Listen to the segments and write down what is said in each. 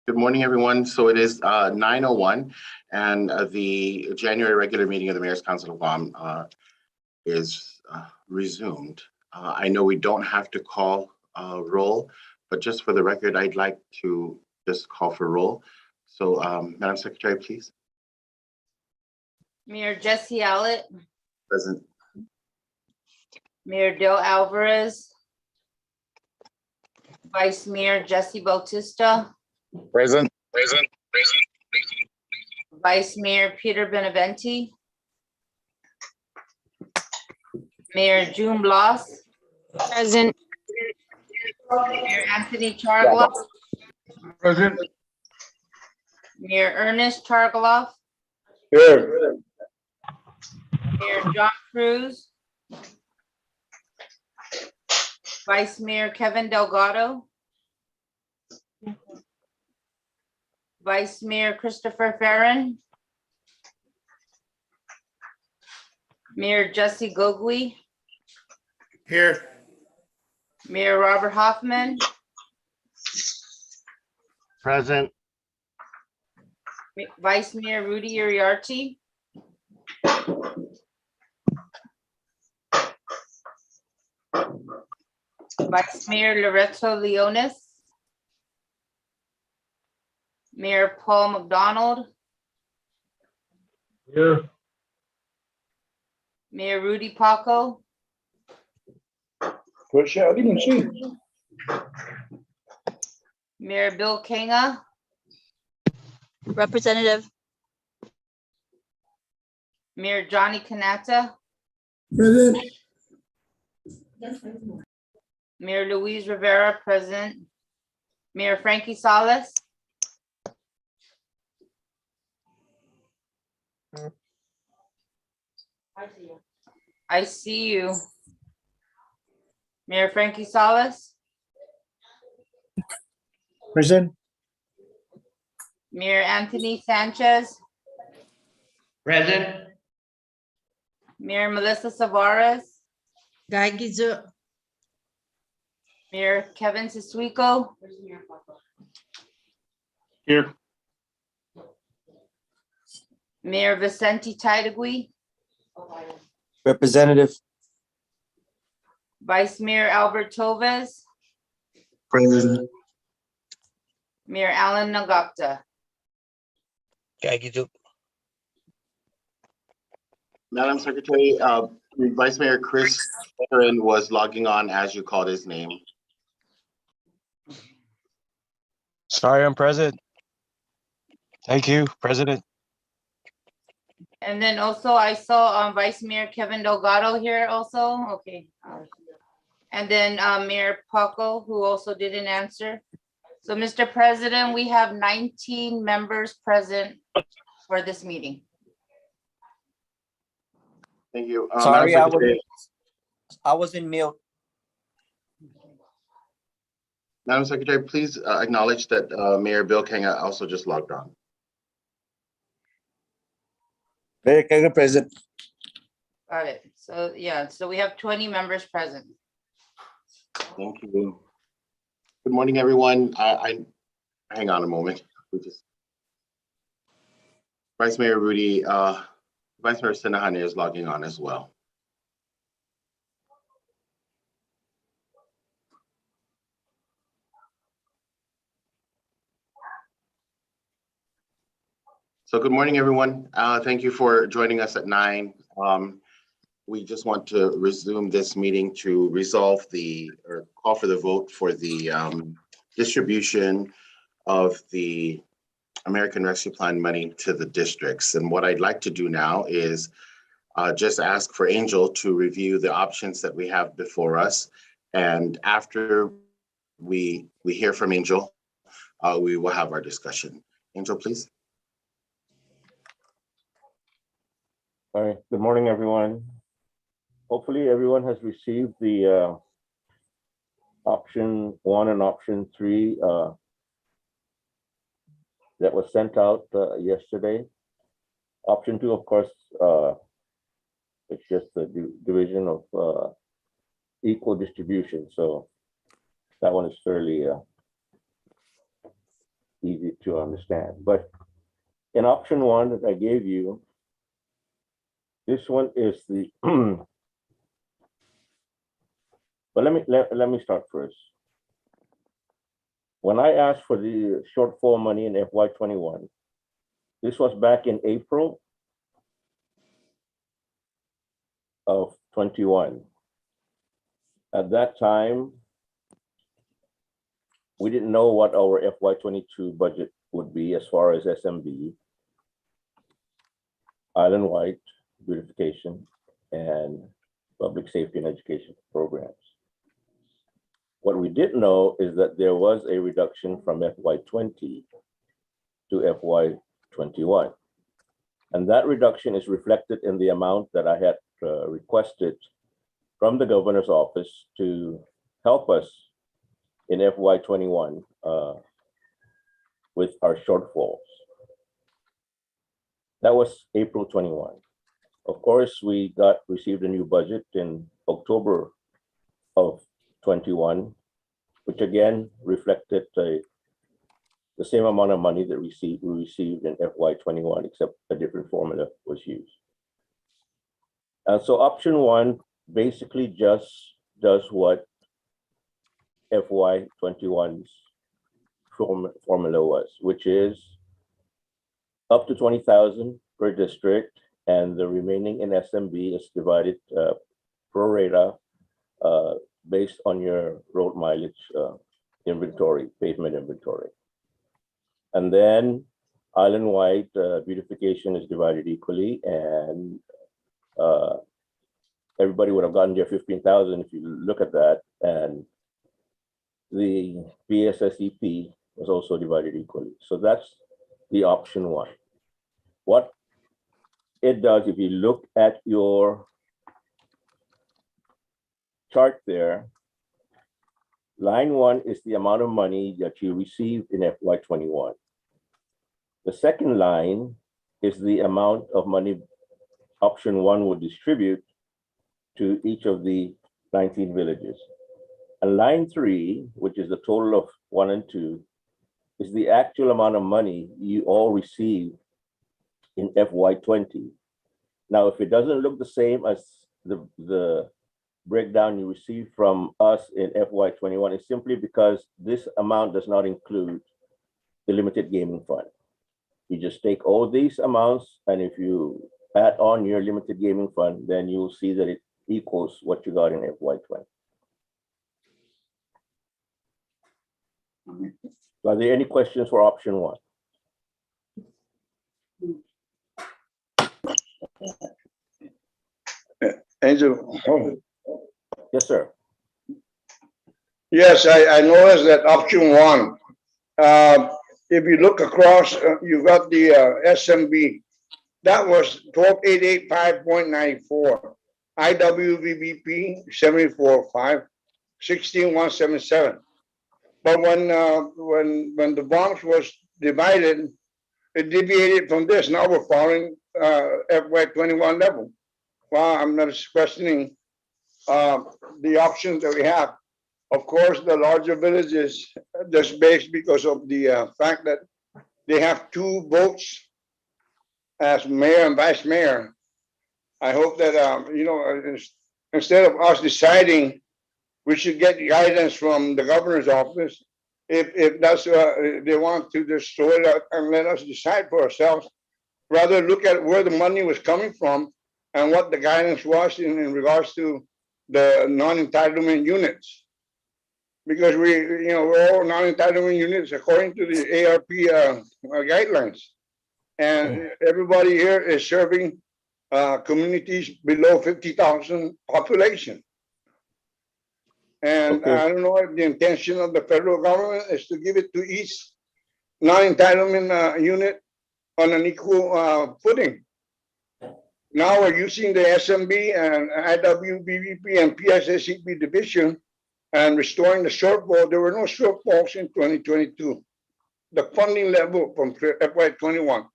Good morning, everyone. So it is 9:01, and the January regular meeting of the Mayor's Council of Guam is resumed. I know we don't have to call roll, but just for the record, I'd like to just call for roll. So, Madam Secretary, please. Mayor Jesse Allett, Present. Mayor Del Alvarez, Vice Mayor Jesse Bautista, Present. Vice Mayor Peter Benaventi, Mayor June Bloss, Present. Mayor Anthony Chargaloff, Present. Mayor Ernest Chargaloff, Here. Mayor John Cruz, Vice Mayor Kevin Delgado, Vice Mayor Christopher Farren, Mayor Jesse Gogui, Here. Mayor Robert Hoffman, Present. Vice Mayor Rudy Uriarte, Vice Mayor Loretto Leonis, Mayor Paul McDonald, Here. Mayor Rudy Paco, I didn't see. Mayor Bill Kanga, Representative. Mayor Johnny Canata, Present. Mayor Luis Rivera, present. Mayor Frankie Salas. I see you. Mayor Frankie Salas, Present. Mayor Anthony Sanchez, Present. Mayor Melissa Savares, Guy Gizu. Mayor Kevin Siswico, Here. Mayor Vicente Titagui, Representative. Vice Mayor Albert Toves, Present. Mayor Alan Nagapta. Madam Secretary, Vice Mayor Chris Farren was logging on as you called his name. Sorry, I'm present. Thank you, President. And then also I saw Vice Mayor Kevin Delgado here also, okay. And then Mayor Paco, who also didn't answer. So Mr. President, we have 19 members present for this meeting. Thank you. Sorry, Madam Secretary, I was in mute. Madam Secretary, please acknowledge that Mayor Bill Kanga also just logged on. Mayor Kanga present. Got it. So yeah, so we have 20 members present. Thank you. Good morning, everyone. Hang on a moment. Vice Mayor Rudy, Vice Mayor Sinahane is logging on as well. So good morning, everyone. Thank you for joining us at 9. We just want to resume this meeting to resolve or call for the vote for the distribution of the American Rescue Plan money to the districts. And what I'd like to do now is just ask for Angel to review the options that we have before us. And after we hear from Angel, we will have our discussion. Angel, please. All right, good morning, everyone. Hopefully everyone has received the option 1 and option 3 that was sent out yesterday. Option 2, of course, it's just the division of equal distribution. So that one is fairly easy to understand. But in option one that I gave you, this one is the, but let me start first. When I asked for the shortfall money in FY21, this was back in April of 21. At that time, we didn't know what our FY22 budget would be as far as SMB, island-wide beautification, and public safety and education programs. What we didn't know is that there was a reduction from FY20 to FY21. And that reduction is reflected in the amount that I had requested from the governor's office to help us in FY21 with our shortfalls. That was April 21. Of course, we received a new budget in October of 21, which again reflected the same amount of money that we received in FY21, except a different formula was used. And so option one basically just does what FY21's formula was, which is up to 20,000 per district, and the remaining in SMB is divided pro rata based on your road mileage inventory, pavement inventory. And then island-wide beautification is divided equally, and everybody would have gotten their 15,000 if you look at that. And the PSSEP was also divided equally. So that's the option one. What it does, if you look at your chart there, line one is the amount of money that you received in FY21. The second line is the amount of money option one would distribute to each of the 19 villages. And line three, which is the total of 1 and 2, is the actual amount of money you all received in FY20. Now, if it doesn't look the same as the breakdown you received from us in FY21, it's simply because this amount does not include the limited gaming fund. You just take all these amounts, and if you add on your limited gaming fund, then you'll see that it equals what you got in FY20. Are there any questions for option one? Angel, Yes, sir. yes, I noticed that option one, if you look across, you got the SMB, that was 12885.94, IWVBP 74.5, 16,177. But when the bombs was divided, it deviated from this. Now we're following FY21 level. Well, I'm not questioning the options that we have. Of course, the larger villages, just based because of the fact that they have 2 votes as mayor and vice mayor. I hope that, instead of us deciding, we should get guidance from the governor's office. If that's, they want to just throw it out and let us decide for ourselves, rather look at where the money was coming from and what the guidance was in regards to the non-entitlement units. Because we're all non-entitlement units according to the ARP guidelines. And everybody here is serving communities below 50,000 population. And Okay. I don't know if the intention of the federal government is to give it to each non-entitlement unit on an equal footing. Now we're using the SMB and IWBVP and PSSEP division and restoring the shortfall. There were no shortfalls in 2022. The funding level from FY21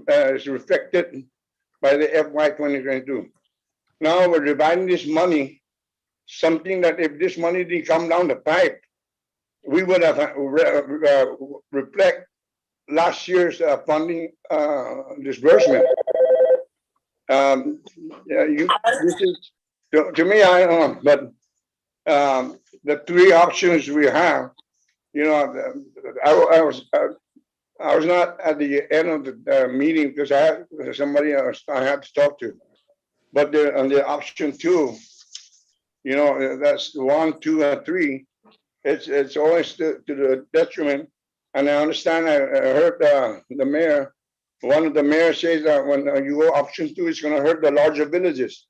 is reflected by the FY2022. Now we're dividing this money, something that if this money didn't come down the pipe, we would have reflect last year's funding disbursement. Yeah, this is, to me, I don't know, but the three options we have, you know, I was not at the end of the meeting because I had somebody else I had to talk to. But on the option two, you know, that's 1, 2, and 3. It's always to the detriment. And I understand. I heard the mayor. One of the mayors says that when you go option 2, it's going to hurt the larger villages.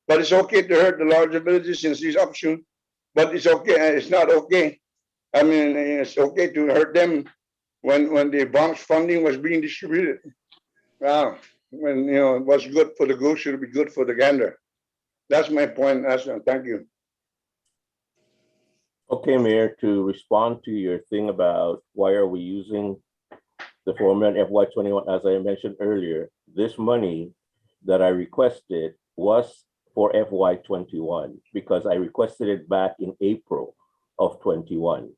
But it's okay to hurt the larger villages since it's option. But it's okay. It's not okay. I mean, it's okay to hurt them when the bonds funding was being distributed. Wow. When, you know, what's good for the goose should be good for the gander. That's my point. Thank you. Okay, Mayor, to respond to your thing about why are we using the formula in FY21, as I mentioned earlier, this money that I requested was for FY21 because I requested it back in April of 21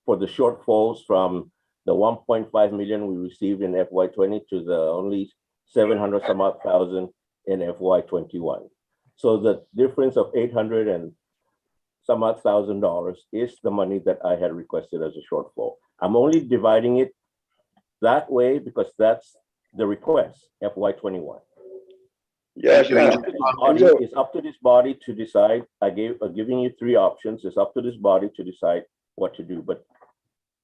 for the shortfalls from the 1.5 million we received in FY20 to the only 700 some odd thousand in FY21. So the difference of 800 and some odd $1,000 is the money that I had requested as a shortfall. I'm only dividing it that way because that's the request, FY21. Yes, It's up to this body to decide. I'm giving you 3 options. It's up to this body to decide what to do. But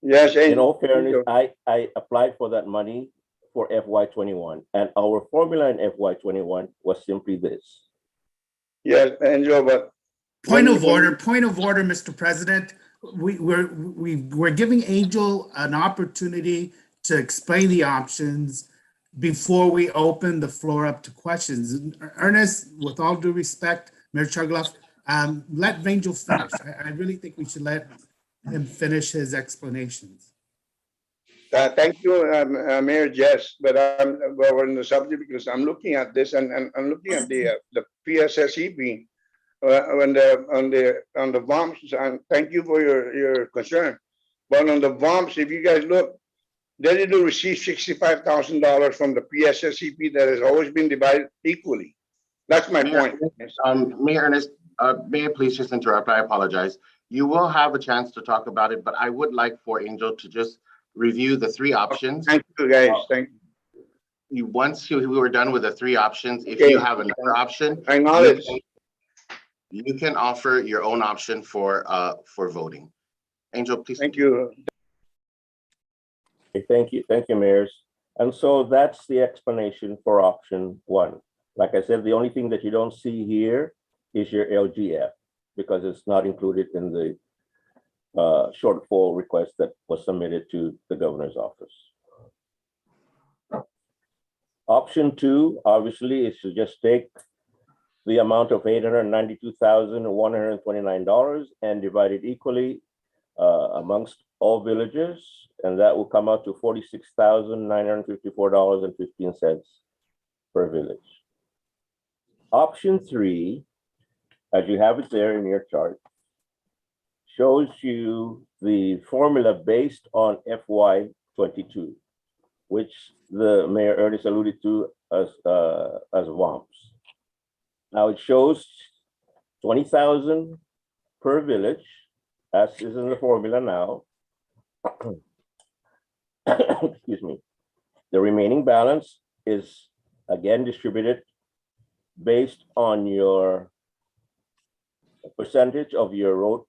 yes, in all fairness, I applied for that money for FY21, and our formula in FY21 was simply this. yes, Angel, but Point of order, Mr. President. We're giving Angel an opportunity to explain the options before we open the floor up to questions. Ernest, with all due respect, Mayor Chugloff, let Angel finish. I really think we should let him finish his explanations. thank you, Mayor Jess. But we're on the subject because I'm looking at this and I'm looking at the PSSEP. On the bombs, and thank you for your concern. But on the bombs, if you guys look, they didn't receive $65,000 from the PSSEP that has always been divided equally. That's my point. Mayor Ernest, may I please just interrupt? I apologize. You will have a chance to talk about it, but I would like for Angel to just review the 3 options. Thank you, guys. Thank you. Once we were done with the 3 options, if Okay. you have another option, I acknowledge. you can offer your own option for voting. Angel, please. Thank you. Okay, thank you, mayors. And so that's the explanation for option 1. Like I said, the only thing that you don't see here is your LGF because it's not included in the shortfall request that was submitted to the governor's office. Option 2, obviously, is to just take the amount of $892,129 and divide it equally amongst all villages, and that will come out to $46,954.15 per village. Option 3, as you have it there in your chart, shows you the formula based on FY22, which the Mayor Ernest alluded to as WAMPs. Now it shows 20,000 per village, as is in the formula now. Excuse me. The remaining balance is again distributed based on your percentage of your road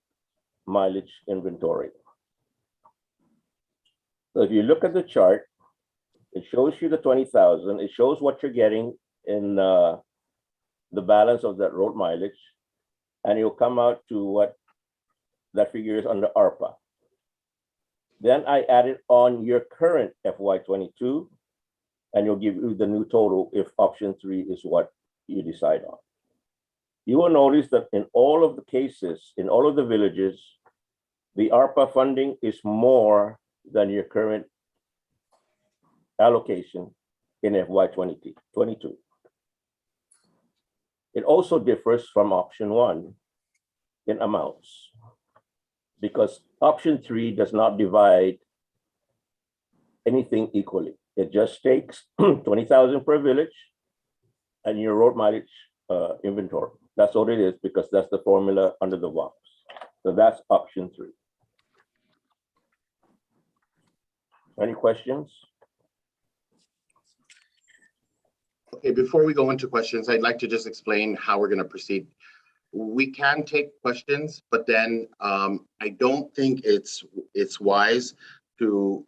mileage inventory. So if you look at the chart, it shows you the 20,000. It shows what you're getting in the balance of that road mileage, and you'll come out to what that figure is under ARPA. Then I added on your current FY22, and you'll give you the new total if option 3 is what you decide on. You will notice that in all of the cases, in all of the villages, the ARPA funding is more than your current allocation in FY22. It also differs from option 1 in amounts because option 3 does not divide anything equally. It just takes 20,000 per village and your road mileage inventory. That's all it is, because that's the formula under the WAPs. So that's option 3. Any questions? Okay, before we go into questions, I'd like to just explain how we're going to proceed. We can take questions, but then I don't think it's wise to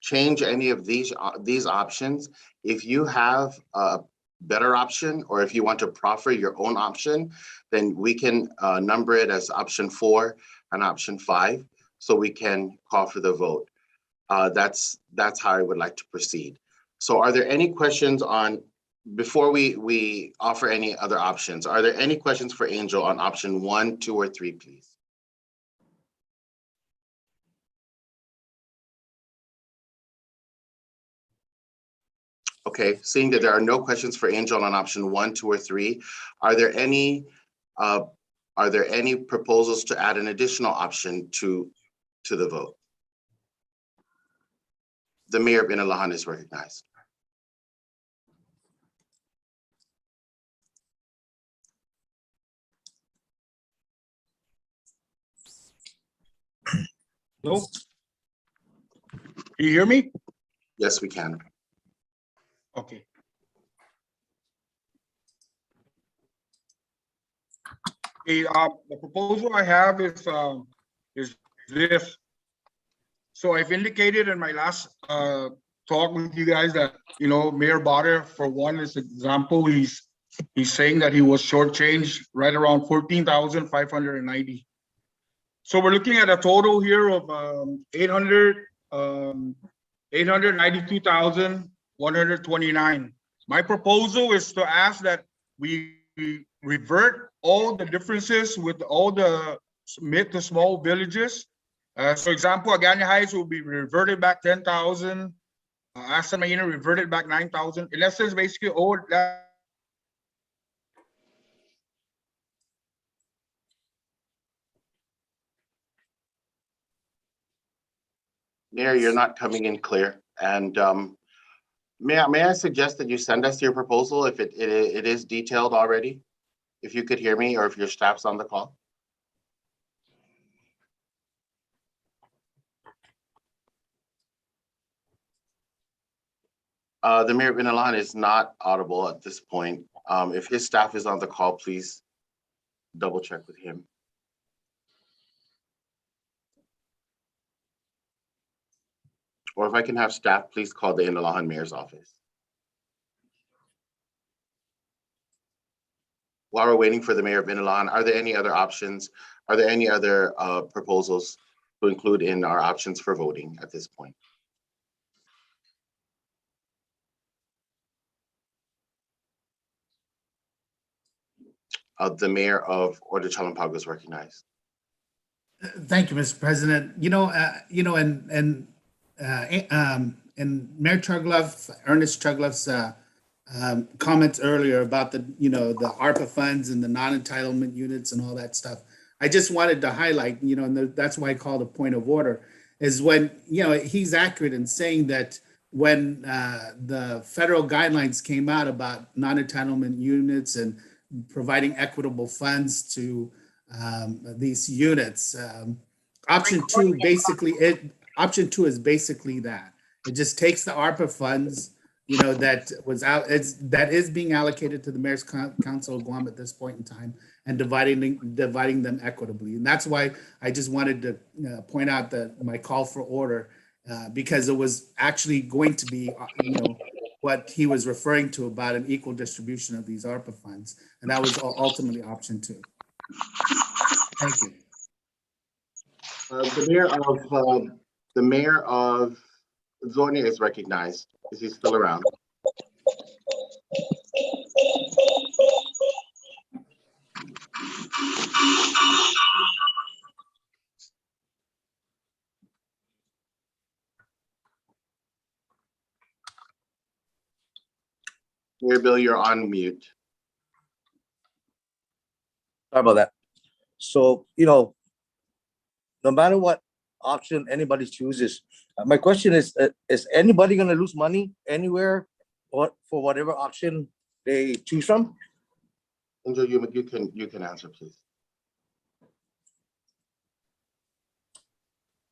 change any of these options. If you have a better option, or if you want to proffer your own option, then we can number it as option 4 and option 5, so we can call for the vote. That's how I would like to proceed. So are there any questions on, before we offer any other options, are there any questions for Angel on option 1, 2, or 3, please? Okay, seeing that there are no questions for Angel on option 1, 2, or 3, are there any proposals to add an additional option to the vote? The Mayor of Inalahan is recognized. Hello? Can you hear me? Yes, we can. Okay. The proposal I have is this. So I've indicated in my last talk with you guys that, you know, Mayor Botter, for one, is example, he's saying that he was shortchanged right around 14,590. So we're looking at a total here of 892,129. My proposal is to ask that we revert all the differences with all the mid to small villages. For example, Agana Heights will be reverted back 10,000. Asa Maina reverted back 9,000. In essence, basically all that. Mayor, you're not coming in clear. And may I suggest that you send us your proposal if it is detailed already? If you could hear me, or if your staff's on the call. The Mayor of Inalahan is not audible at this point. If his staff is on the call, please double check with him. Or if I can have staff, please call the Inalahan Mayor's office. While we're waiting for the Mayor of Inalahan, are there any other options? Are there any other proposals to include in our options for voting at this point? The Mayor of Order Chalampago is recognized. Thank you, Mr. President. And Mayor Chuglov's, Ernest Chuglov's comments earlier about the ARPA funds and the non-entitlement units and all that stuff. I just wanted to highlight, and that's why I called a point of order, is when, he's accurate in saying that when the federal guidelines came out about non-entitlement units and providing equitable funds to these units, option 2 is basically that. It just takes the ARPA funds, that is being allocated to the Mayor's Council of Guam at this point in time, and dividing them equitably. And that's why I just wanted to point out that my call for order, because it was actually going to be, what he was referring to about an equal distribution of these ARPA funds, and that was ultimately option 2. Thank you. The mayor of Zornia is recognized. Is he still around? Mayor Bill, you're on mute. Sorry about that. So, no matter what option anybody chooses. My question is anybody gonna lose money anywhere or for whatever option they choose from? Angel, you can answer, please.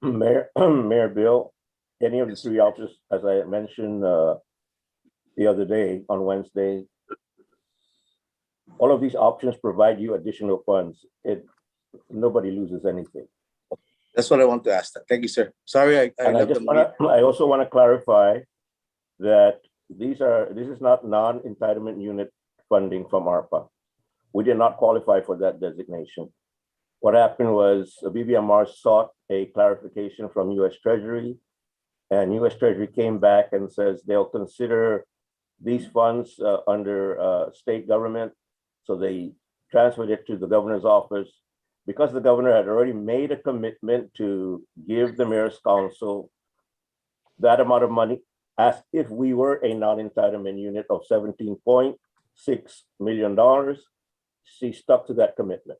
Mayor, Mayor Bill, any of the three options, as I mentioned the other day on Wednesday, all of these options provide you additional funds. Nobody loses anything. That's what I want to ask. Thank you, sir. Sorry, I And left them. I also want to clarify that this is not non-entitlement unit funding from ARPA. We did not qualify for that designation. What happened was BBMR sought a clarification from US Treasury, and US Treasury came back and says they'll consider these funds under state government. So they transferred it to the governor's office because the governor had already made a commitment to give the mayor's council that amount of money as if we were a non-entitlement unit of $17.6 million. She stuck to that commitment.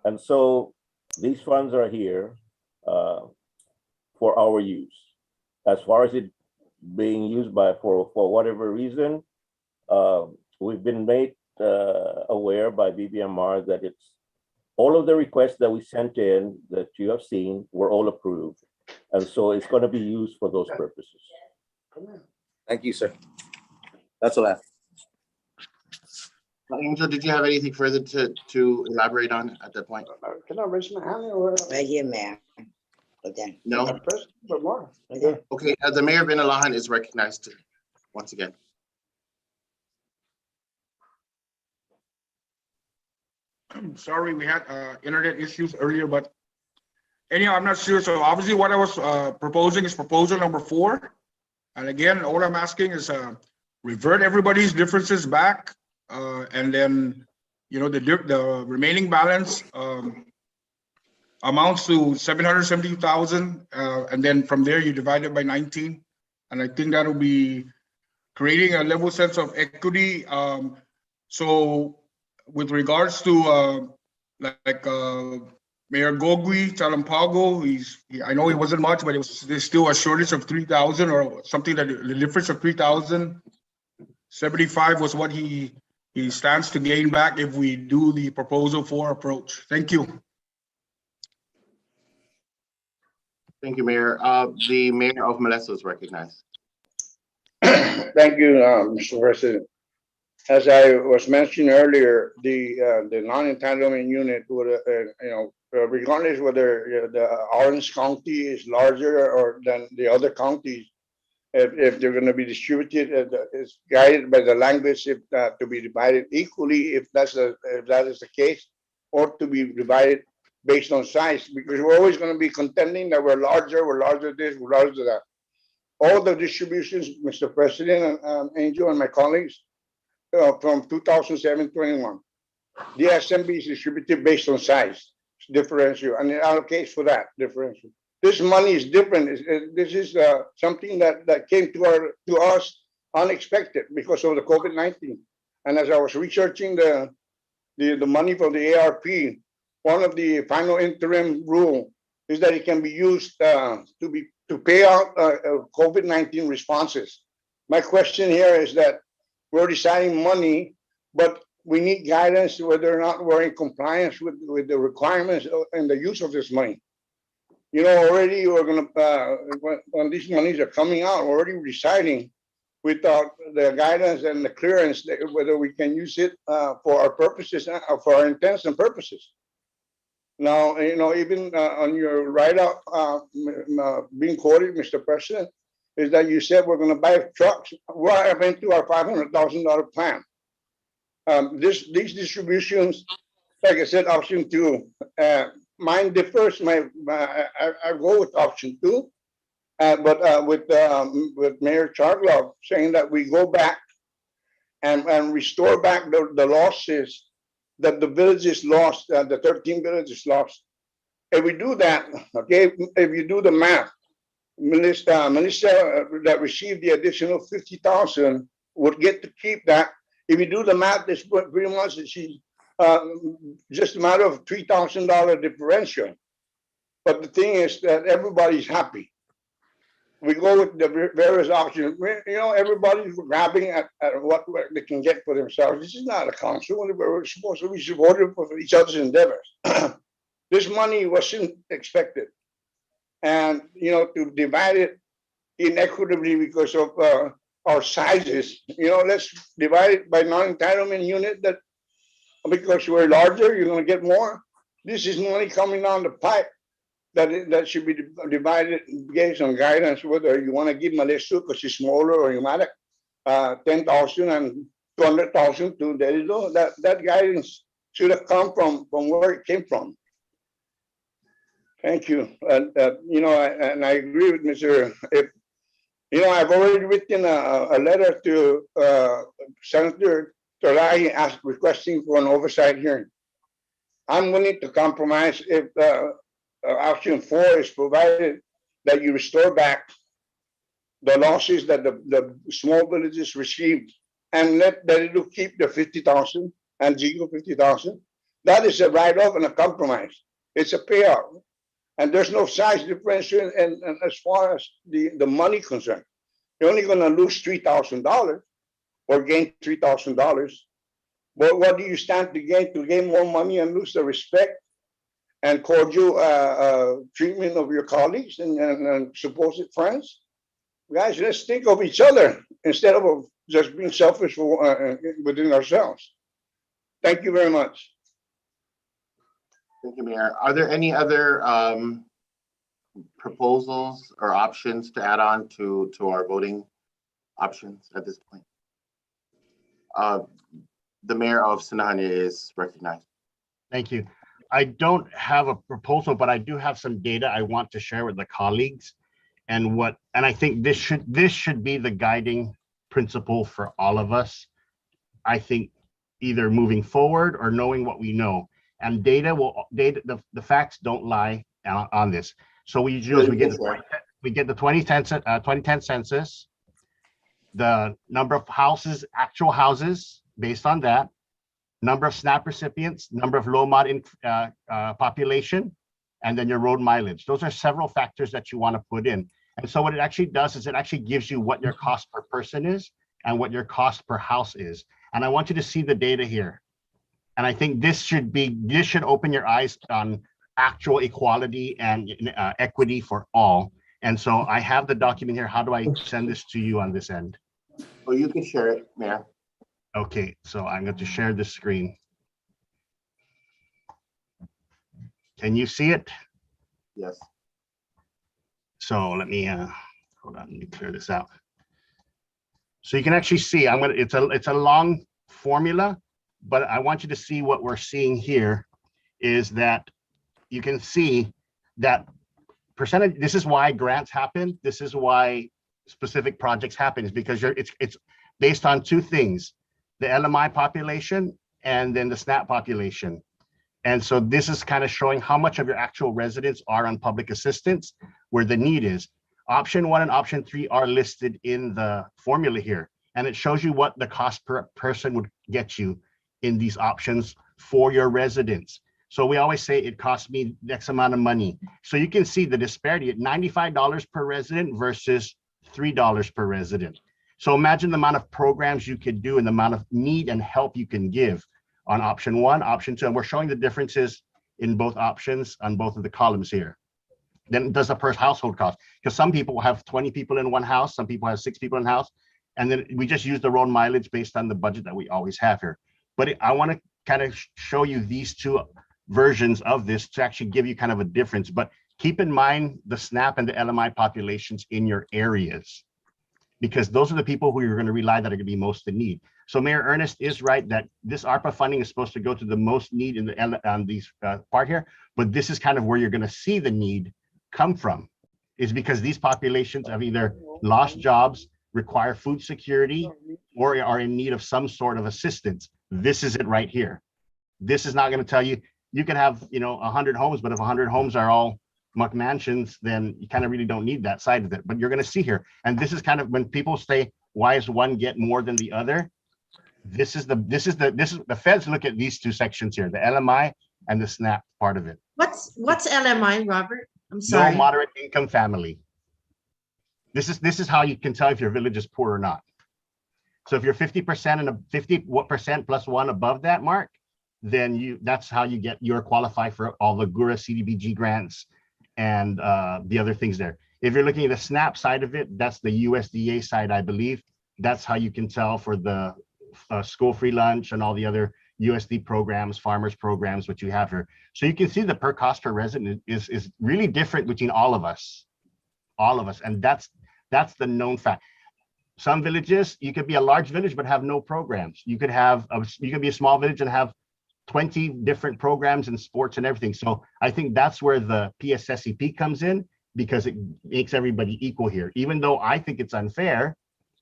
And so these funds are here for our use. As far as it being used for whatever reason, we've been made aware by BBMR that it's all of the requests that we sent in that you have seen were all approved. And so it's going to be used for those purposes. Thank you, sir. That's all I have. Angel, did you have anything further to elaborate on at that point? Can I raise my hand or? Right here, Mayor. Okay. No? But more. Okay, the Mayor Bin Alahan is recognized once again. I'm sorry, we had internet issues earlier, but anyhow, I'm not sure. So obviously what I was proposing is proposal number 4. And again, all I'm asking is revert everybody's differences back. And then, you know, the remaining balance amounts to 770,000. And then from there you divide it by 19. And I think that'll be creating a level sense of equity. So with regards to Mayor Gogui Talampago, I know it wasn't much, but there's still a shortage of 3,000 or something, that the difference of 3,075 was what he stands to gain back if we do the proposal 4 approach. Thank you. Thank you, Mayor. The Mayor of Molesto is recognized. Thank you, Mr. President. As I was mentioning earlier, the non-entitlement unit would, regardless whether the Orange County is larger or than the other counties, if they're going to be distributed, it's guided by the language to be divided equally, if that is the case, or to be divided based on size, because we're always going to be contending that we're larger this, we're larger that. All the distributions, Mr. President, and Angel and my colleagues, from 2007-21, the assembly is distributed based on size, differential, and it allocates for that differential. This money is different. This is something that came to us unexpected because of the COVID-19. And as I was researching the money for the ARP, one of the final interim rule is that it can be used to pay out COVID-19 responses. My question here is that we're deciding money, but we need guidance whether or not we're in compliance with the requirements and the use of this money. You know, already we're going to, when these monies are coming out, we're already deciding without the guidance and the clearance whether we can use it for our purposes, for our intents and purposes. Now, you know, even on your write-up being quoted, Mr. President, is that you said we're going to buy trucks. What happened to our $500,000 plan? These distributions, like I said, option 2. Mine differs. I go with option 2, but with Mayor Charglov saying that we go back and restore back the losses that the villages lost, the 13 villages lost. If we do that, okay, if you do the math, Melissa that received the additional 50,000 would get to keep that. If you do the math, it's pretty much she just a matter of $3,000 differential. But the thing is that everybody's happy. We go with the various options. You know, everybody's grabbing at what they can get for themselves. This is not a council. We're supposed to be supportive of each other's endeavors. This money wasn't expected. And, you know, to divide it inequitably because of our sizes, you know, let's divide it by non-entitlement unit that because we're larger, you're going to get more. This is money coming down the pipe that should be divided, get some guidance, whether you want to give Malesu because it's smaller or you might 10,000 and 200,000 to Delido. That guidance should have come from where it came from. Thank you. You know, and I agree with Mr. You know, I've already written a letter to Senator Tolahi requesting for an oversight hearing. I'm willing to compromise if option 4 is provided that you restore back the losses that the small villages received and let it keep the 50,000 and Jigo 50,000. That is a write-off and a compromise. It's a payout. And there's no size differential and as far as the money concerned. You're only going to lose $3,000 or gain $3,000. But what do you stand to gain more money and lose the respect and cordial treatment of your colleagues and supposed friends? Guys, let's think of each other instead of just being selfish within ourselves. Thank you very much. Thank you, Mayor. Are there any other proposals or options to add on to our voting options at this point? The mayor of Sinahani is recognized. Thank you. I don't have a proposal, but I do have some data I want to share with the colleagues, and I think this should be the guiding principle for all of us. I think either moving forward or knowing what we know, and the facts don't lie on this. So we get the 2010 census, the number of houses, actual houses based on that, number of SNAP recipients, number of low mod population, and then your road mileage. Those are several factors that you want to put in. And so what it actually does is it actually gives you what your cost per person is and what your cost per house is. And I want you to see the data here. And I think this should open your eyes on actual equality and equity for all. And so I have the document here. How do I send this to you on this end? Well, you can share it, Mayor. Okay, so I'm going to share the screen. Can you see it? Yes. So let me hold on, let me clear this out. So you can actually see it's a long formula, but I want you to see what we're seeing here is that you can see that percentage. This is why grants happen. This is why specific projects happen, is because it's based on two things: the LMI population and then the SNAP population. And so this is kind of showing how much of your actual residents are on public assistance, where the need is. Option 1 and option 3 are listed in the formula here, and it shows you what the cost per person would get you in these options for your residents. So we always say it costs me X amount of money. So you can see the disparity at $95 per resident versus $3 per resident. So imagine the amount of programs you could do and the amount of need and help you can give on option 1, option 2, and we're showing the differences in both options on both of the columns here. Then does the per household cost? Because some people have 20 people in one house, some people have 6 people in a house, and then we just use the road mileage based on the budget that we always have here. But I want to kind of show you these two versions of this to actually give you kind of a difference. But keep in mind the SNAP and the LMI populations in your areas, because those are the people who you're going to rely that are going to be most in need. So Mayor Ernest is right that this ARPA funding is supposed to go to the most need in the on these part here, but this is kind of where you're going to see the need come from, is because these populations have either lost jobs, require food security, or are in need of some sort of assistance. This is it right here. This is not going to tell you, you can have, 100 homes, but if 100 homes are all muck mansions, then you kind of really don't need that side of it. But you're going to see here, and this is kind of when people say, why does one get more than the other? The feds look at these two sections here, the LMI and the SNAP part of it. What's LMI, Robert? I'm No sorry. moderate income family. This is how you can tell if your village is poor or not. So if you're 50% and a 50% plus one above that mark, then that's how you're qualified for all the GURA CDBG grants and the other things there. If you're looking at the SNAP side of it, that's the USDA side, I believe. That's how you can tell for the school free lunch and all the other USD programs, farmers programs, what you have here. So you can see the per cost per resident is really different between all of us. And that's the known fact. Some villages, you could be a large village but have no programs. You could be a small village and have 20 different programs and sports and everything. So I think that's where the PSSCP comes in, because it makes everybody equal here. Even though I think it's unfair,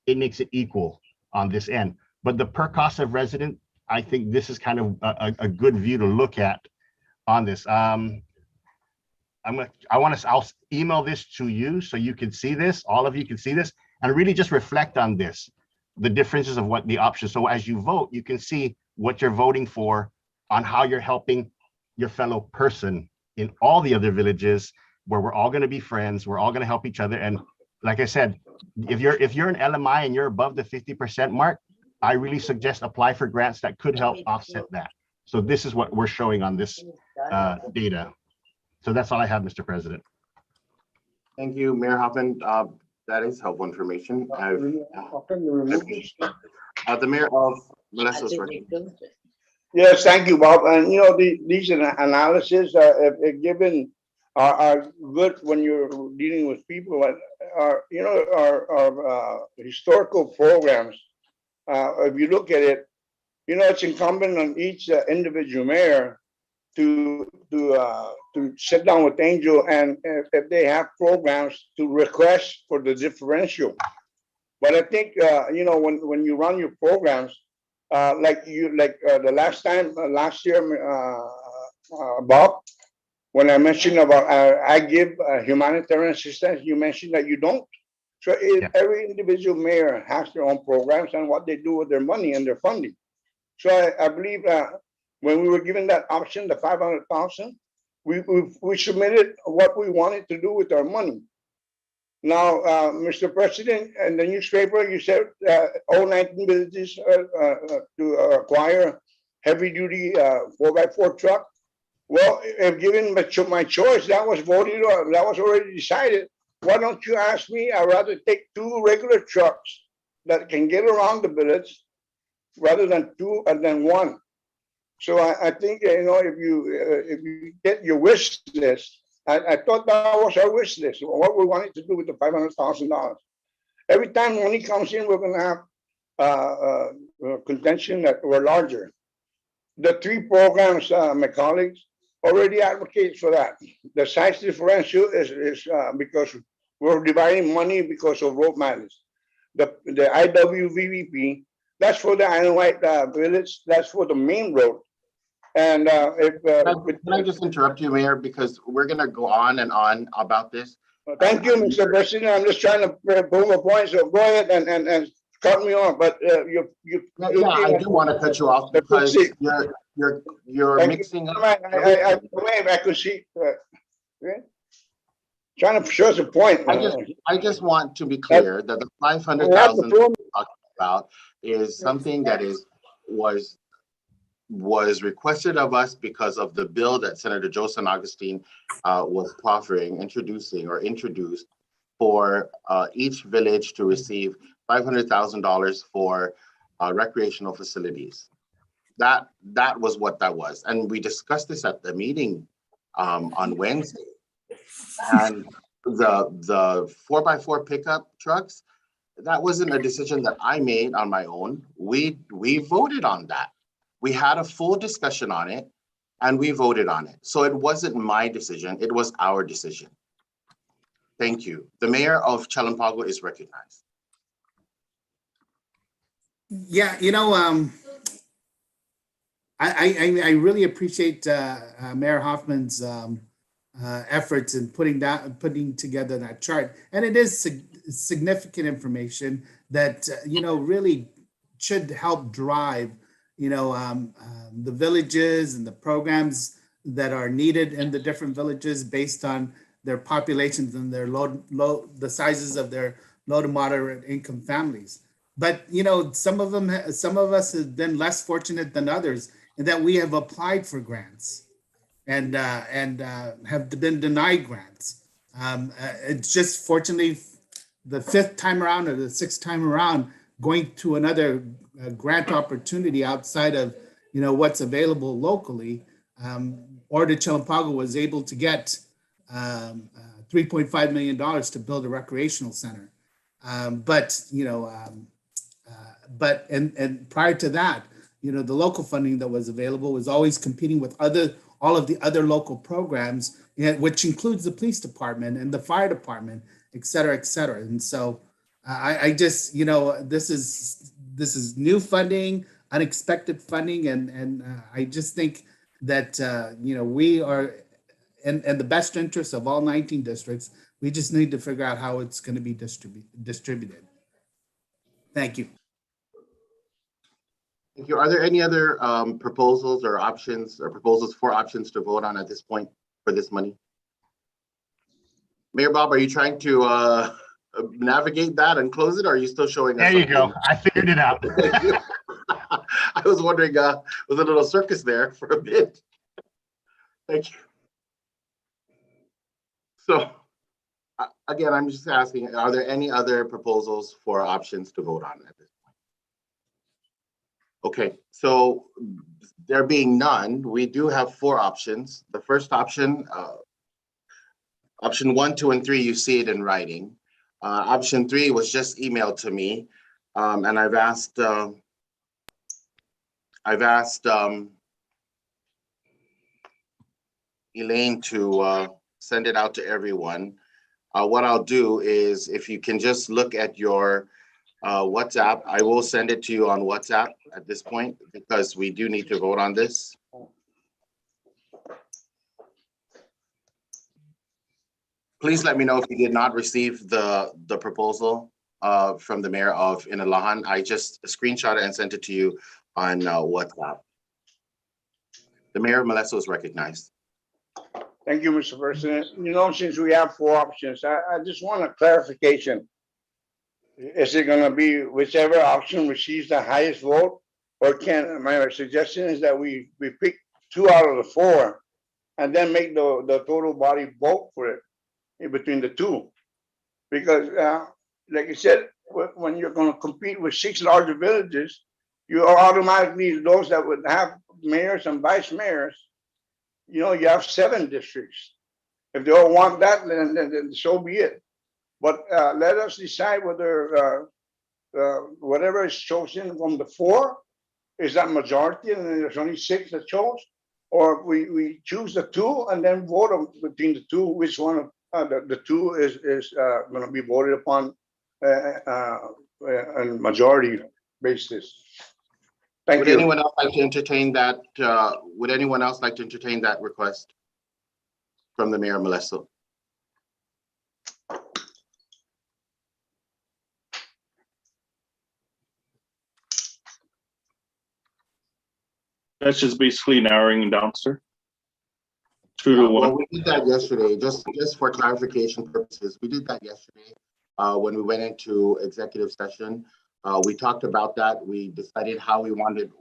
it makes it equal on this end. But the per cost of resident, I think this is kind of a good view to look at on this. I'll email this to you so you can see this, all of you can see this, and really just reflect on this, the differences of what the options. So as you vote, you can see what you're voting for, on how you're helping your fellow person in all the other villages, where we're all going to be friends, we're all going to help each other. And like I said, if you're an LMI and you're above the 50% mark, I really suggest apply for grants that could help offset that. So this is what we're showing on this data. So that's all I have, Mr. President. Thank you, Mayor Hoffman. That is helpful information. The mayor of Modesto's working. Yes, thank you, Bob. And these analysis, if given, are good when you're dealing with people that are, our historical programs. If you look at it, it's incumbent on each individual mayor to sit down with Angel, and if they have programs, to request for the differential. But I think when you run your programs, the last year, Bob, when I mentioned about I give humanitarian assistance, you mentioned that you don't. So every individual mayor has their own programs and what they do with their money and their funding. So I believe that when we were given that option, the 500,000, we submitted what we wanted to do with our money. Now, Mr. President, in the newspaper, you said all 19 villages to acquire heavy-duty 4x4 truck. Well, if given my choice, that was voted on, that was already decided. Why don't you ask me? I'd rather take 2 regular trucks that can get around the village rather than 2 and then 1. So I think, if you get your wish list, I thought that was our wish list, what we wanted to do with the $500,000. Every time money comes in, we're going to have contention that we're larger. The 3 programs, my colleagues, already advocate for that. The size differential is because we're dividing money because of road mileage. The IWVVP, that's for the Annwhite village, that's for the main road. And can I just interrupt you, Mayor, because we're going to go on and on about this. Thank you, Mr. President. I'm just trying to prove a point. So go ahead and cut me off. But I do want to cut you off because you're mixing up. I could see. Trying to show us a point. I just want to be clear that the 500,000 we're talking about is something that was requested of us because of the bill that Senator Joe San Agustin was introduced for each village to receive $500,000 for recreational facilities. That was what that was. And we discussed this at the meeting on Wednesday. And the 4x4 pickup trucks, that wasn't a decision that I made on my own. We voted on that. We had a full discussion on it and we voted on it. So it wasn't my decision, it was our decision. Thank you. The mayor of Chalampago is recognized. Yeah, I really appreciate Mayor Hoffman's efforts in putting together that chart. And it is significant information that, really should help drive the villages and the programs that are needed in the different villages based on their populations and their the sizes of their low to moderate income families. But, you know, some of us have been less fortunate than others in that we have applied for grants and have been denied grants. It's just fortunately the fifth time around or the sixth time around going to another grant opportunity outside of, you know, what's available locally. Order Chalampago was able to get $3.5 million to build a recreational center. But, you know, and prior to that, you know, the local funding that was available was always competing with all of the other local programs, which includes the police department and the fire department, et cetera, et cetera. And so I just, you know, this is new funding, unexpected funding. And I just think that, you know, we are in the best interest of all 19 districts. We just need to figure out how it's going to be distributed. Thank you. Thank you. Are there any other proposals or options or proposals for options to vote on at this point for this money? Mayor Bob, are you trying to navigate that and close it, or are you still showing us? There you go. I figured it out. I was wondering, was a little circus there for a bit. Thank you. So, again, I'm just asking, are there any other proposals for options to vote on at this point? Okay, so there being none, we do have 4 options. The first option, option 1, 2, and 3, you see it in writing. Option 3 was just emailed to me, and I've asked Elaine to send it out to everyone. What I'll do is, if you can just look at your WhatsApp, I will send it to you on WhatsApp at this point because we do need to vote on this. Please let me know if you did not receive the proposal from the mayor of Inalahan. I just screenshot it and sent it to you on WhatsApp. The mayor of Molesto is recognized. Thank you, Mr. President. You know, since we have 4 options, I just want a clarification. Is it gonna be whichever option receives the highest vote? Or my suggestion is that we pick 2 out of the 4 and then make the total body vote for it in between the 2. Because like I said, when you're gonna compete with 6 larger villages, you are automatically those that would have mayors and vice mayors. You know, you have 7 districts. If they all want that, then so be it. But let us decide whether whatever is chosen from the 4 is that majority, and there's only 6 that chose, or we choose the 2 and then vote on between the 2, which one of the 2 is going to be voted upon on majority basis. Thank you. Would anyone else like to entertain that? Would anyone else like to entertain that request from the mayor of Molesto? That's just basically narrowing down, sir. 2 to 1. Well, we did that yesterday, just for clarification purposes. We did that yesterday when we went into executive session. We talked about that. We decided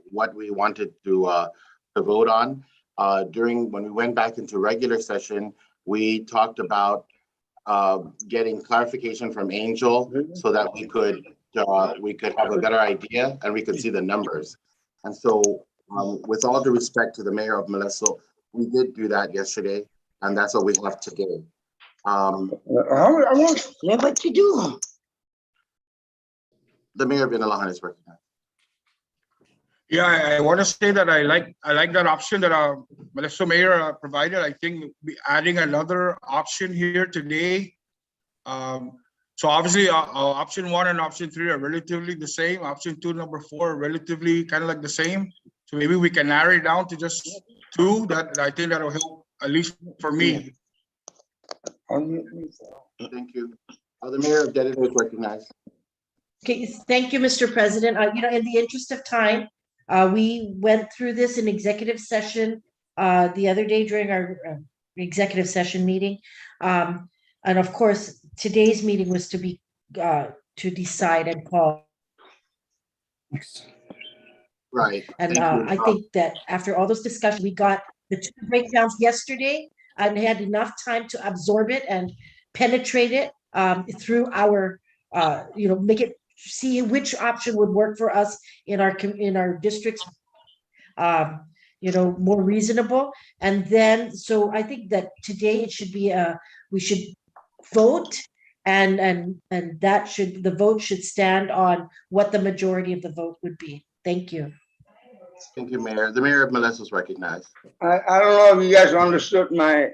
what we wanted to vote on. When we went back into regular session, we talked about getting clarification from Angel so that we could have a better idea and we could see the numbers. And so, with all due respect to the mayor of Molesto, we did do that yesterday, and that's what we have today. What to do? The mayor of Inalahan is recognized. Yeah, I want to say that I like that option that Molesto mayor provided. I think adding another option here today. So obviously, option 1 and option 3 are relatively the same. Option 2, number 4 are relatively kind of like the same. So maybe we can narrow it down to just 2. That I think that'll help, at least for me. Thank you. The mayor of Dedham is recognized. Okay, thank you, Mr. President. You know, in the interest of time, we went through this in executive session the other day during our executive session meeting. And of course, today's meeting was to decide and call. Right. And Thank you. I think that after all those discussions, we got the two breakdowns yesterday and had enough time to absorb it and penetrate it through our, make it, see which option would work for us in our districts, more reasonable. And then, so I think that today it should be, we should vote and the vote should stand on what the majority of the vote would be. Thank you. Thank you, Mayor. The mayor of Melissa is recognized. I don't know if you guys understood my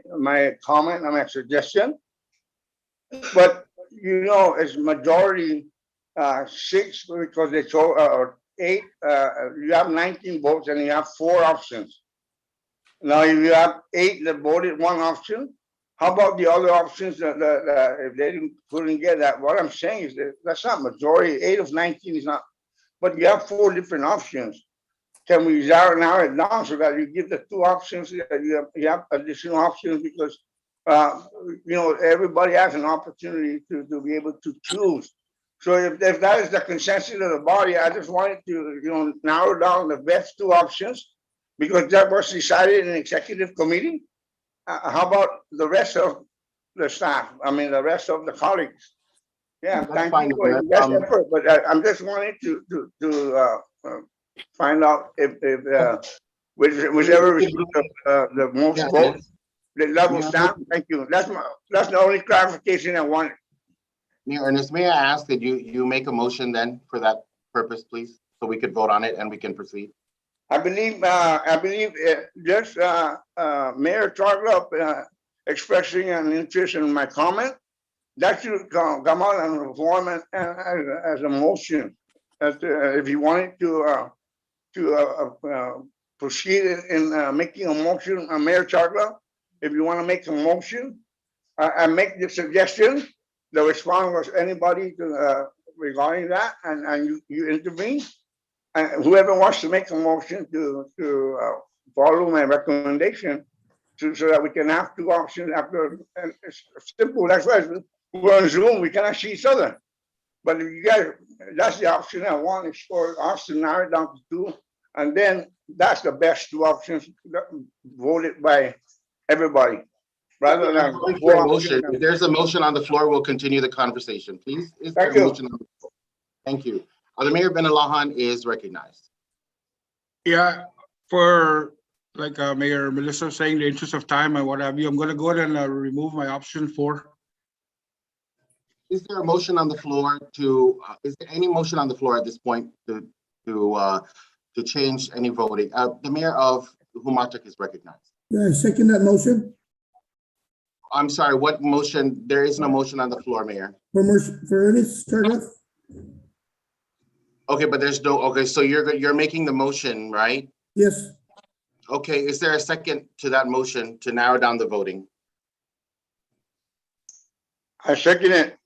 comment and my suggestion. But it's majority 6 because they chose or 8. You have 19 votes and you have 4 options. Now, if you have 8 that voted one option, how about the other options that if they couldn't get that? What I'm saying is that's not majority. 8 of 19 is not. But you have 4 different options. Can we narrow it down so that you give the 2 options? You have additional options because everybody has an opportunity to be able to choose. So if that is the consensus of the body, I just wanted to narrow down the best 2 options because that was decided in executive committee. How about the rest of the staff? I mean, the rest of the colleagues. Yeah, That's thank fine, you for your Mayor. best effort, but I'm just wanting to find out if whichever received the most Yeah, votes, the level Yeah. staff. Thank you. That's the only clarification I wanted. Mayor Ernest, may I ask that you make a motion then for that purpose, please? So we could vote on it and we can proceed. I believe just Mayor Chargloff expressing an interest in my comment. That should come out and form as a motion. If you wanted to proceed in making a motion, Mayor Chargloff, if you want to make a motion, I make the suggestion. The response was anybody regarding that, and you intervene. And whoever wants to make a motion to follow my recommendation, so that we can have 2 options after. And it's simple. That's why we're on Zoom. We cannot see each other. But if you guys, that's the option I want is for us to narrow it down to 2, and then that's the best 2 options voted by everybody. Rather than Motion. If there's a motion on the floor, we'll continue the conversation. Please. Is there a motion on the floor? Thank you. The Mayor Benalahan is recognized. Yeah, for like Mayor Melissa saying, in the interest of time and what have you, I'm going to go ahead and remove my option 4. Is there a motion on the floor to? Is there any motion on the floor at this point to change any voting? The Mayor of Humatak is recognized. Yeah, I second that motion. I'm sorry. What motion? There is no motion on the floor, Mayor. For Ernest Chargloff. Okay, but there's no. Okay, so you're making the motion, right? Yes. Okay. Is there a second to that motion to narrow down the voting? I second it.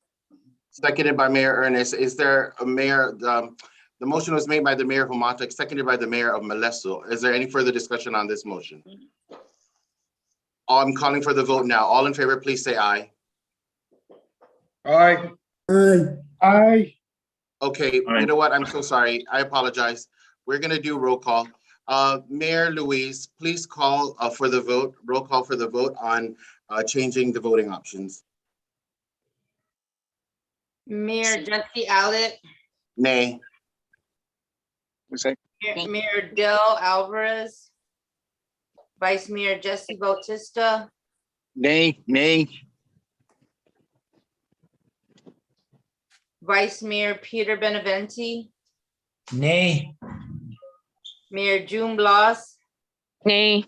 Seconded by Mayor Ernest. Is there a mayor? The motion was made by the Mayor of Humatak, seconded by the Mayor of Malesso. Is there any further discussion on this motion? I'm calling for the vote now. All in favor, please say aye. Aye. Aye. Aye. Okay, you know what? I'm so sorry. I apologize. We're gonna do roll call. Mayor Luis, please call for the vote. Roll call for the vote on changing the voting options. Mayor Jesse Allett, Nay. Mayor Del Alvarez, Vice Mayor Jesse Bautista, Nay. Vice Mayor Peter Benaventi, Nay. Mayor June Blas, Nay.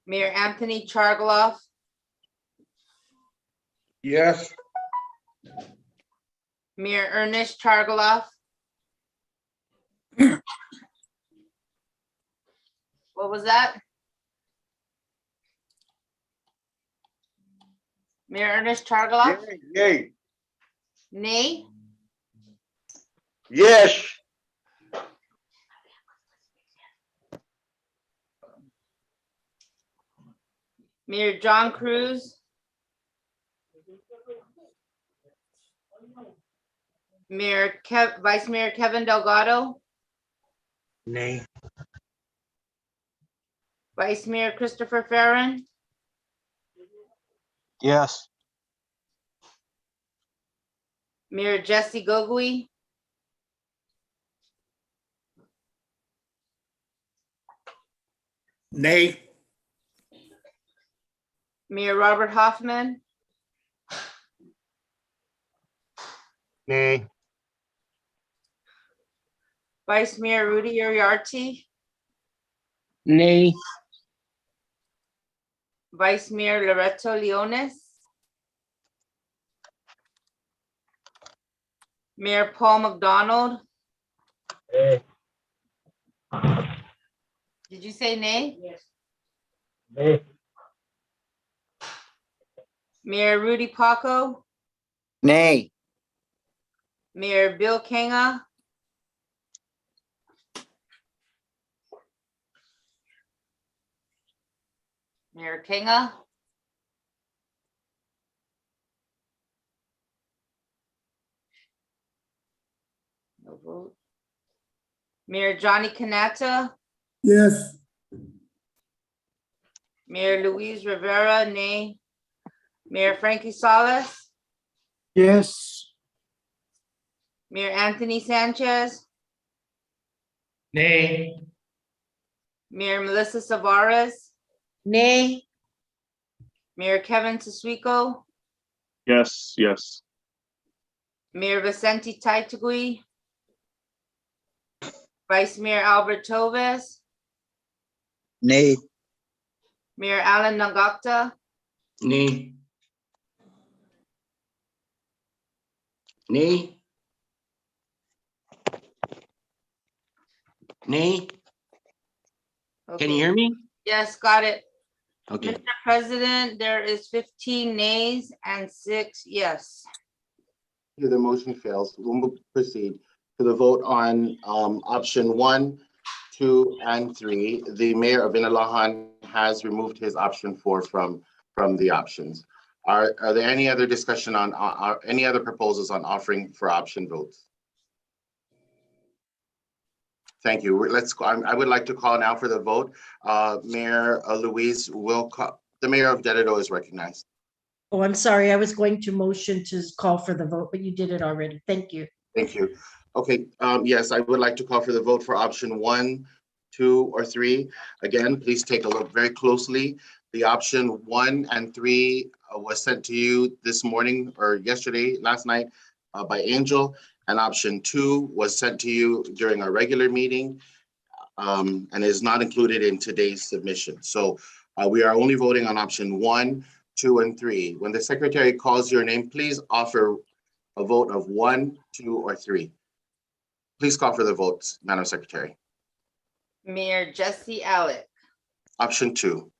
Mayor Anthony Chargloff, Yes. Mayor Ernest Chargloff. What was that? Mayor Ernest Chargloff? Yay. Nay? Yes. Mayor John Cruz, Vice Mayor Kevin Delgado, Nay. Vice Mayor Christopher Farren, Yes. Mayor Jesse Gogui, Nay. Mayor Robert Hoffman, Nay. Vice Mayor Rudy Uriarte, Nay. Vice Mayor Loreto Leones, Mayor Paul McDonald. Did you say nay? Yes. Nay. Mayor Rudy Paco, Nay. Mayor Bill Kenga, Mayor Kenga, no vote. Mayor Johnny Canata, yes, Mayor Luis Rivera, nay. Mayor Frankie Salas, Yes. Mayor Anthony Sanchez, Nay. Mayor Melissa Savares, Nay. Mayor Kevin Teswico, Yes, yes. Mayor Vicente Taitagui, Vice Mayor Albert Toves, Nay. Mayor Alan Nagakta, Nay. Nay. Nay. Can you hear me? Yes, got it. Okay. Mr. President, there is 15 nays and 6 yes. The motion fails. We'll proceed to the vote on option 1, 2, and 3. The mayor of Inalahan has removed his option 4 from the options. Are there any other discussion on any other proposals on offering for option votes? Thank you. I would like to call now for the vote. Mayor Luis the mayor of Dededo is recognized. Oh, I'm sorry. I was going to motion to call for the vote, but you did it already. Thank you. Thank you. Okay, yes, I would like to call for the vote for option 1, 2, or 3. Again, please take a look very closely. The option 1 and 3 was sent to you this morning or last night by Angel, and option 2 was sent to you during our regular meeting and is not included in today's submission. So we are only voting on option 1, 2, and 3. When the secretary calls your name, please offer a vote of 1, 2, or 3. Please call for the votes, Madam Secretary. Mayor Jesse Alec, Option 2.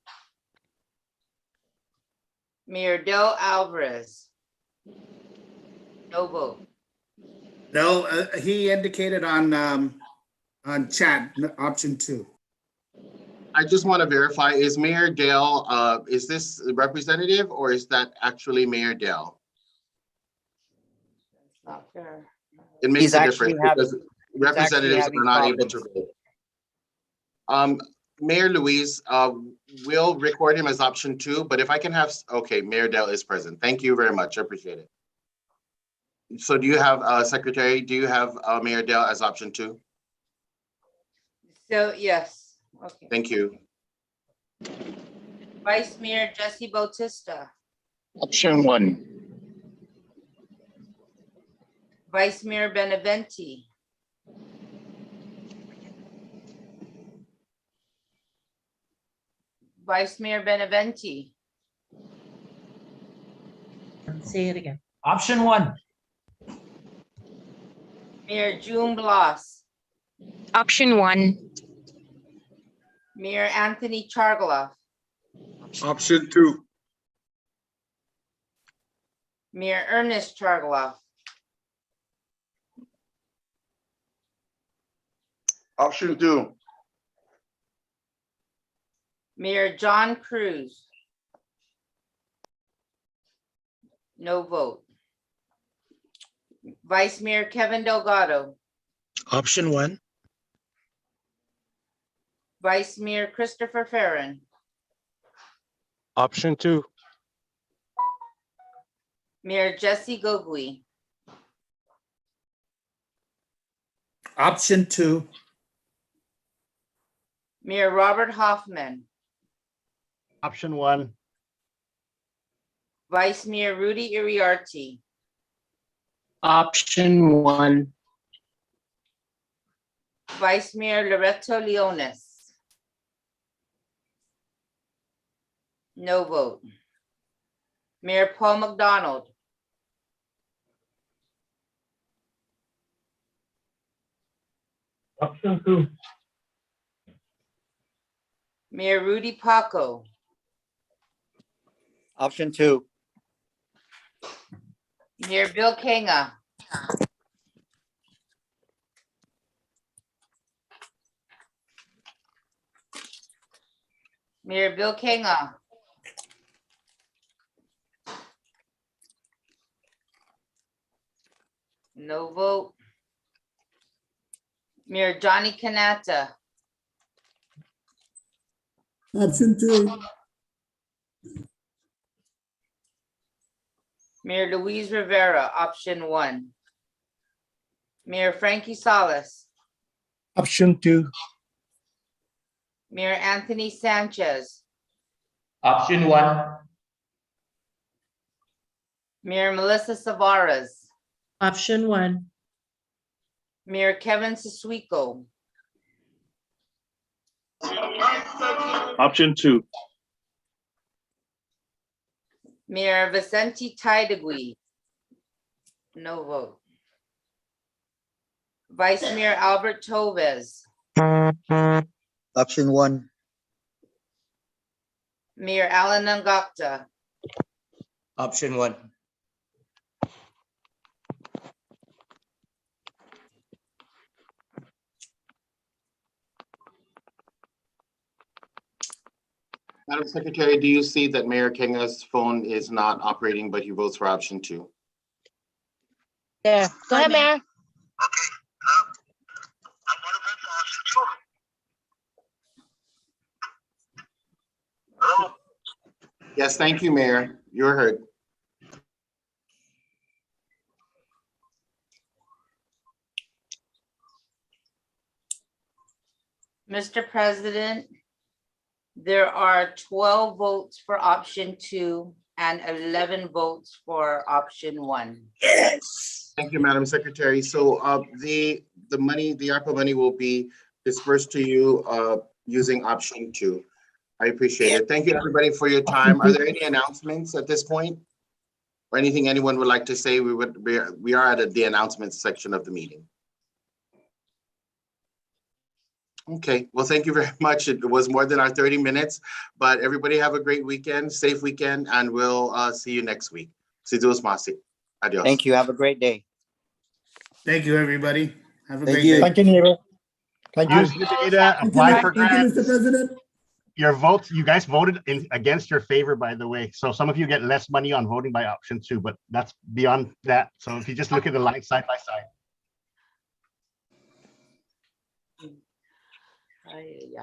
Mayor Del Alvarez. No vote. No, he indicated on chat, option 2. I just want to verify, is Mayor Dale, is this representative or is that actually Mayor Dale? That's not fair. It makes a difference because representatives are not able to vote. Mayor Luis, we'll record him as option 2, but if I can have, okay, Mayor Dale is present. Thank you very much. I appreciate it. So do you have, Secretary, do you have Mayor Dale as option 2? So, yes, okay. Thank you. Vice Mayor Jesse Bautista, Option 1. Vice Mayor Benavente, Vice Mayor Benavente, Say it again. Option 1. Mayor June Blas, Option 1. Mayor Anthony Chargaloff, Option 2. Mayor Ernest Chargaloff, Option 2. Mayor John Cruz, No vote. Vice Mayor Kevin Delgado, Option 1. Vice Mayor Christopher Farren, Option 2. Mayor Jesse Gogui, Option 2. Mayor Robert Hoffman, Option 1. Vice Mayor Rudy Iriarte, Option 1. Vice Mayor Loreto Leones. No vote. Mayor Paul McDonald, Option 2. Mayor Rudy Paco, Option 2. Mayor Bill Kenga, Mayor Bill Kenga, no vote. Mayor Johnny Canata, Option 2. Mayor Luis Rivera, option 1. Mayor Frankie Salas, Option 2. Mayor Anthony Sanchez, Option 1. Mayor Melissa Savaras, Option 1. Mayor Kevin Siswico, Option 2. Mayor Vicente Tydegui, no vote. Vice Mayor Albert Toves, Option 1. Mayor Alan Nangakta, Option 1. Madam Secretary, do you see that Mayor Kenga's phone is not operating, but he votes for option 2? There. Go ahead, Mayor. Yes, thank you, Mayor. You're heard. Mr. President, there are 12 votes for option 2 and 11 votes for option 1. Thank you, Madam Secretary. So the money, the ARPA money will be dispersed to you using option 2. I appreciate it. Thank you, everybody, for your time. Are there any announcements at this point? Or anything anyone would like to say? We are at the announcements section of the meeting. Okay, well, thank you very much. It was more than our 30 minutes, but everybody have a great weekend, safe weekend, and we'll see you next week. Si Dios masi. Adios. Thank you. Have a great day. Thank you, everybody. Have a Thank great you. day. Thank you, neighbor. Thank you. Use the data, apply for Thank you, Mr. grants. President. Your votes, you guys voted against your favor, by the way. So some of you get less money on voting by option 2, but that's beyond that. So if you just look at the line side by side.